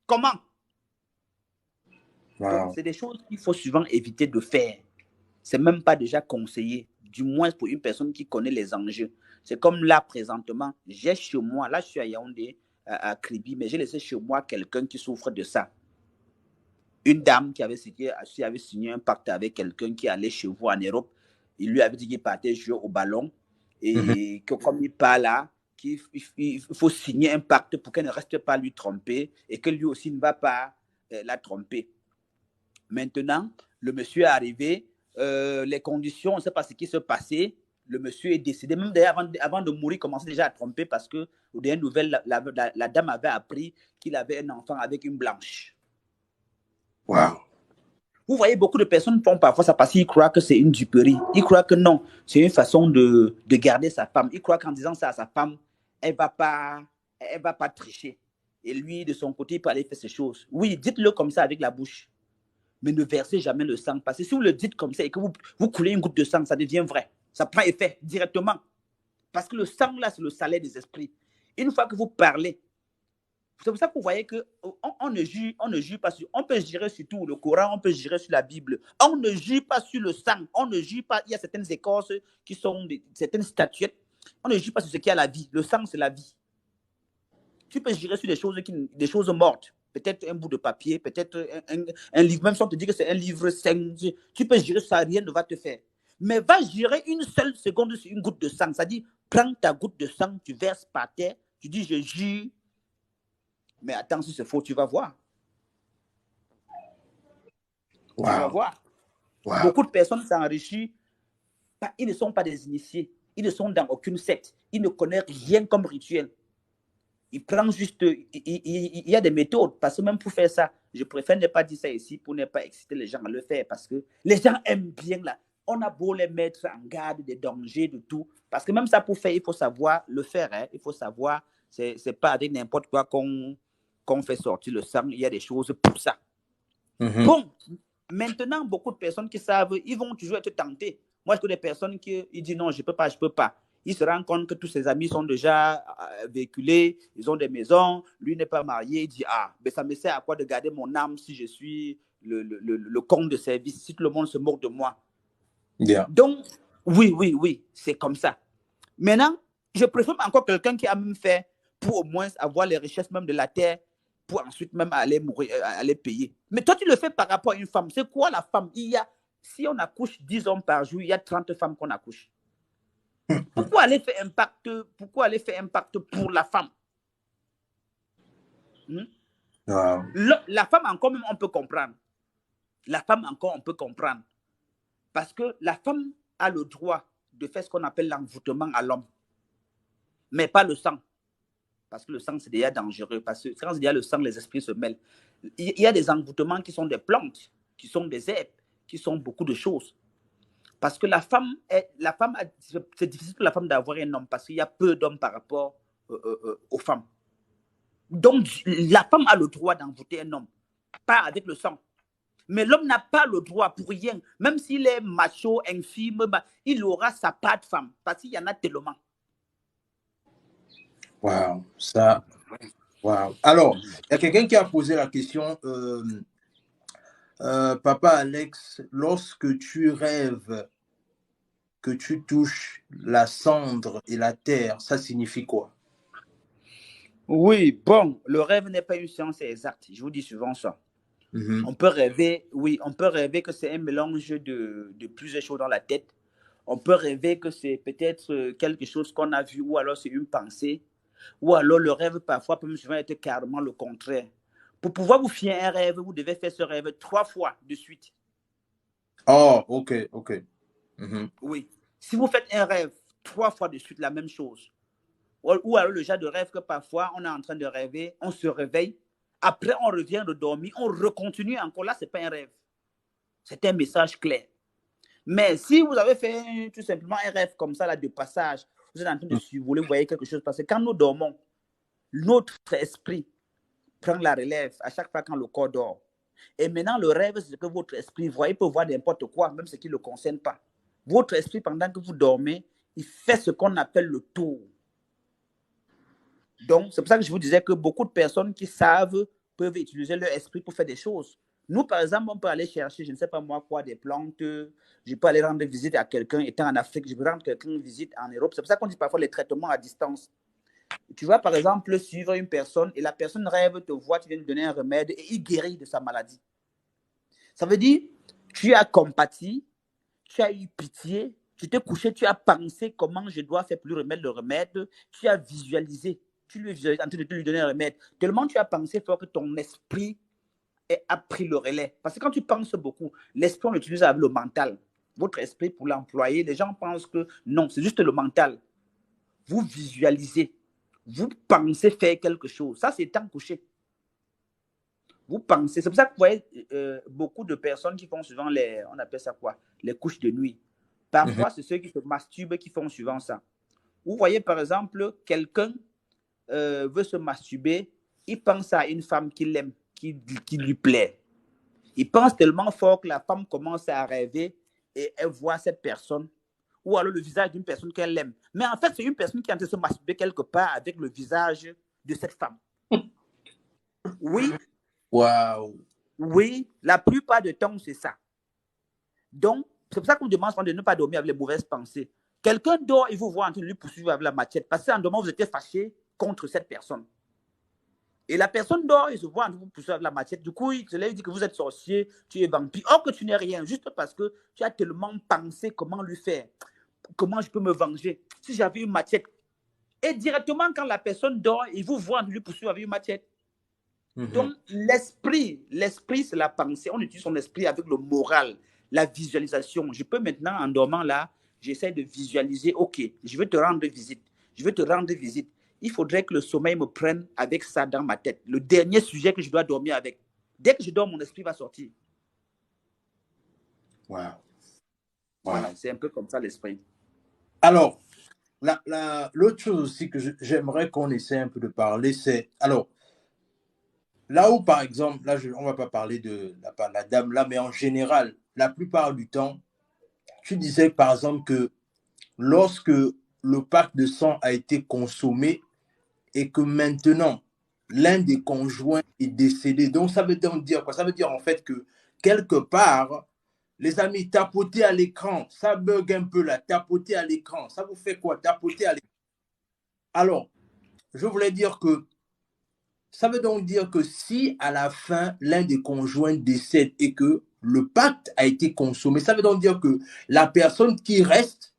Comment? Wow. C'est des choses qu'il faut souvent éviter de faire. Ce n'est même pas déjà conseillé, du moins pour une personne qui connaît les enjeux. C'est comme là, présentement, j'ai chez moi, là, je suis à Yaoundé, à Kribi, mais j'ai laissé chez moi quelqu'un qui souffre de ça. Une dame qui avait signé un pacte avec quelqu'un qui allait chez vous en Europe. Il lui avait dit qu'il partait jouer au ballon et que comme il part là, qu'il faut signer un pacte pour qu'elle ne reste pas lui tromper et que lui aussi ne va pas la tromper. Maintenant, le monsieur est arrivé, les conditions, on ne sait pas ce qui se passait. Le monsieur est décédé. Même d'ailleurs, avant de mourir, il commençait déjà à tromper parce que, aux dernières nouvelles, la dame avait appris qu'il avait un enfant avec une blanche. Wow. Vous voyez, beaucoup de personnes font parfois ça parce qu'ils croient que c'est une duperie. Ils croient que non, c'est une façon de garder sa femme. Ils croient qu'en disant ça à sa femme, elle va pas tricher. Et lui, de son côté, il peut aller faire ces choses. Oui, dites-le comme ça avec la bouche. Mais ne versez jamais le sang. Parce que si vous le dites comme ça et que vous coulez une goutte de sang, ça devient vrai. Ça prend effet directement. Parce que le sang, là, c'est le salaire des esprits. Une fois que vous parlez, c'est pour ça que vous voyez qu'on ne juge pas sur... On peut jurer sur tout, le Coran, on peut jurer sur la Bible. On ne juge pas sur le sang. On ne juge pas... Il y a certaines écorces qui sont certaines statuettes. On ne juge pas sur ce qui a la vie. Le sang, c'est la vie. Tu peux jurer sur des choses mortes. Peut-être un bout de papier, peut-être un livre. Même si on te dit que c'est un livre sain, tu peux jurer ça, rien ne va te faire. Mais va jurer une seule seconde sur une goutte de sang. C'est-à-dire, prends ta goutte de sang, tu verses par terre, tu dis, je jure. Mais attends, si c'est faux, tu vas voir. Tu vas voir. Wow. Beaucoup de personnes s'enrichissent. Ils ne sont pas des initiés. Ils ne sont dans aucune secte. Ils ne connaissent rien comme rituel. Ils prennent juste... Il y a des méthodes. Parce que même pour faire ça, je préfère ne pas dire ça ici pour ne pas exciter les gens à le faire. Parce que les gens aiment bien là. On a beau les mettre en garde des dangers, de tout. Parce que même ça pour faire, il faut savoir le faire. Hein. Il faut savoir, c'est pas avec n'importe quoi qu'on fait sortir le sang. Il y a des choses pour ça. Bon, maintenant, beaucoup de personnes qui savent, ils vont toujours être tentés. Moi, je connais des personnes qui disent non, je peux pas, je peux pas. Ils se rendent compte que tous ses amis sont déjà véhiculés, ils ont des maisons, lui n'est pas marié, il dit ah, mais ça me sert à quoi de garder mon âme si je suis le compte de service, si tout le monde se moque de moi. Yeah. Donc, oui, c'est comme ça. Maintenant, je préfère encore quelqu'un qui a même fait pour au moins avoir les richesses même de la terre, pour ensuite même aller mourir, aller payer. Mais toi, tu le fais par rapport à une femme. C'est quoi la femme? Si on accouche 10 hommes par jour, il y a 30 femmes qu'on accouche. Pourquoi aller faire impact pour la femme? Wow. La femme encore même, on peut comprendre. La femme encore, on peut comprendre. Parce que la femme a le droit de faire ce qu'on appelle l'envoûtement à l'homme. Mais pas le sang. Parce que le sang, c'est déjà dangereux. Parce que quand il y a le sang, les esprits se mêlent. Il y a des envoûtements qui sont des plantes, qui sont des herbes, qui sont beaucoup de choses. Parce que c'est difficile pour la femme d'avoir un homme parce qu'il y a peu d'hommes par rapport aux femmes. Donc, la femme a le droit d'envoûter un homme, pas avec le sang. Mais l'homme n'a pas le droit pour rien. Même s'il est macho, infime, il aura sa part de femme. Parce qu'il y en a tellement. Wow, ça. Wow. Alors, il y a quelqu'un qui a posé la question, Papa Alex, lorsque tu rêves que tu touches la cendre et la terre, ça signifie quoi? Oui, bon, le rêve n'est pas une science exacte. Je vous dis souvent ça. On peut rêver, on peut rêver que c'est un mélange de plusieurs choses dans la tête. On peut rêver que c'est peut-être quelque chose qu'on a vu ou alors c'est une pensée. Ou alors le rêve parfois peut même être carrément le contraire. Pour pouvoir vous fier un rêve, vous devez faire ce rêve 3 fois de suite. Oh, ok. Oui. Si vous faites un rêve 3 fois de suite, la même chose. Ou alors le genre de rêve que parfois on est en train de rêver, on se réveille, après on revient de dormir, on recontinue encore. Là, ce n'est pas un rêve. C'est un message clair. Mais si vous avez fait tout simplement un rêve comme ça, là, de passage, vous êtes en train de survoler, vous voyez quelque chose passer. Quand nous dormons, notre esprit prend la relève à chaque fois quand le corps dort. Et maintenant, le rêve, c'est ce que votre esprit voit. Il peut voir n'importe quoi, même ce qui ne le concerne pas. Votre esprit, pendant que vous dormez, il fait ce qu'on appelle le tour. Donc, c'est pour ça que je vous disais que beaucoup de personnes qui savent peuvent utiliser leur esprit pour faire des choses. Nous, par exemple, on peut aller chercher, je ne sais pas moi quoi, des plantes. Je peux aller rendre visite à quelqu'un étant en Afrique. Je peux rendre quelqu'un visite en Europe. C'est pour ça qu'on dit parfois les traitements à distance. Tu vas, par exemple, suivre une personne et la personne rêve, te voit, tu viens lui donner un remède et il guérit de sa maladie. Ça veut dire, tu as compati, tu as eu pitié, tu t'es couché, tu as pensé comment je dois faire pour lui remettre le remède, tu as visualisé. Tu lui visualises en train de lui donner un remède. Tellement tu as pensé fort que ton esprit a pris le relais. Parce que quand tu penses beaucoup, l'esprit, on l'utilise avec le mental. Votre esprit, pour l'employer, les gens pensent que non, c'est juste le mental. Vous visualisez. Vous pensez faire quelque chose. Ça, c'est étant couché. Vous pensez. C'est pour ça que vous voyez beaucoup de personnes qui font souvent on appelle ça quoi? Les couches de nuit. Parfois, c'est ceux qui se masturbent qui font souvent ça. Vous voyez, par exemple, quelqu'un veut se masturber, il pense à une femme qu'il aime, qui lui plaît. Il pense tellement fort que la femme commence à rêver et elle voit cette personne, ou alors le visage d'une personne qu'elle aime. Mais en fait, c'est une personne qui est en train de se masturber quelque part avec le visage de cette femme. Oui. Wow. Oui, la plupart du temps, c'est ça. Donc, c'est pour ça qu'on demande de ne pas dormir avec les mauvaises pensées. Quelqu'un dort, il vous voit en train de lui poursuivre avec la machette. Parce qu'en dormant, vous étiez fâché contre cette personne. Et la personne dort, il se voit en train de vous poursuivre avec la machette. Du coup, il se lève, il dit que vous êtes sorcier, tu es vampire. Or que tu n'es rien, juste parce que tu as tellement pensé comment lui faire. Comment je peux me venger si j'avais une machette. Et directement, quand la personne dort, il vous voit en train de lui poursuivre avec une machette. Donc, l'esprit, c'est la pensée. On utilise son esprit avec le moral, la visualisation. Je peux maintenant, en dormant là, j'essaie de visualiser, OK, je veux te rendre visite. Je veux te rendre visite. Il faudrait que le sommeil me prenne avec ça dans ma tête. Le dernier sujet que je dois dormir avec. Dès que je dors, mon esprit va sortir. Wow. Voilà, c'est un peu comme ça l'esprit. Alors, l'autre chose aussi que j'aimerais qu'on essaie un peu de parler, c'est, alors, là où, par exemple, là, on ne va pas parler de la dame là, mais en général, la plupart du temps, tu disais, par exemple, que lorsque le pacte de sang a été consommé et que maintenant, l'un des conjoints est décédé. Donc, ça veut donc dire quoi? Ça veut dire en fait que, quelque part, les amis, tapoter à l'écran, ça bug un peu là, tapoter à l'écran. Ça vous fait quoi? Tapoter à l'écran. Alors, je voulais dire que ça veut donc dire que si à la fin, l'un des conjoints décède et que le pacte a été consommé, ça veut donc dire que la personne qui reste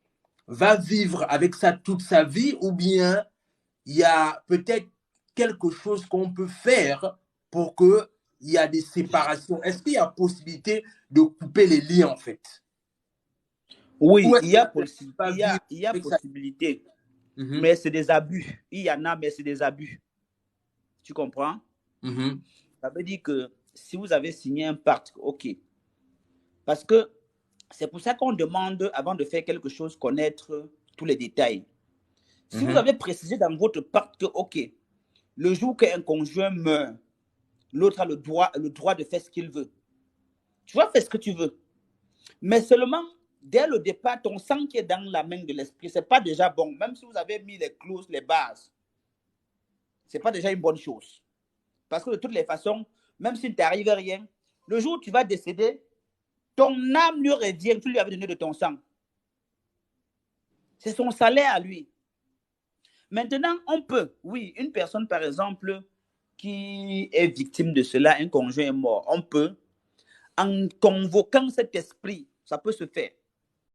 va vivre avec ça toute sa vie, ou bien il y a peut-être quelque chose qu'on peut faire pour qu'il y ait des séparations. Est-ce qu'il y a possibilité de couper les liens en fait? Oui, il y a possibilité. Mais c'est des abus. Il y en a, mais c'est des abus. Tu comprends? Ça veut dire que si vous avez signé un pacte, OK. Parce que c'est pour ça qu'on demande, avant de faire quelque chose, connaître tous les détails. Si vous avez précisé dans votre pacte que, OK, le jour qu'un conjoint meurt, l'autre a le droit de faire ce qu'il veut. Tu vas faire ce que tu veux. Mais seulement, dès le départ, ton sang qui est dans la main de l'esprit, ce n'est pas déjà bon. Même si vous avez mis les clauses, les bases, ce n'est pas déjà une bonne chose. Parce que de toutes les façons, même s'il ne t'arrive rien, le jour où tu vas décéder, ton âme lui revient, tu lui avais donné de ton sang. C'est son salaire à lui. Maintenant, on peut, oui, une personne par exemple qui est victime de cela, un conjoint est mort, on peut, en convoquant cet esprit, ça peut se faire.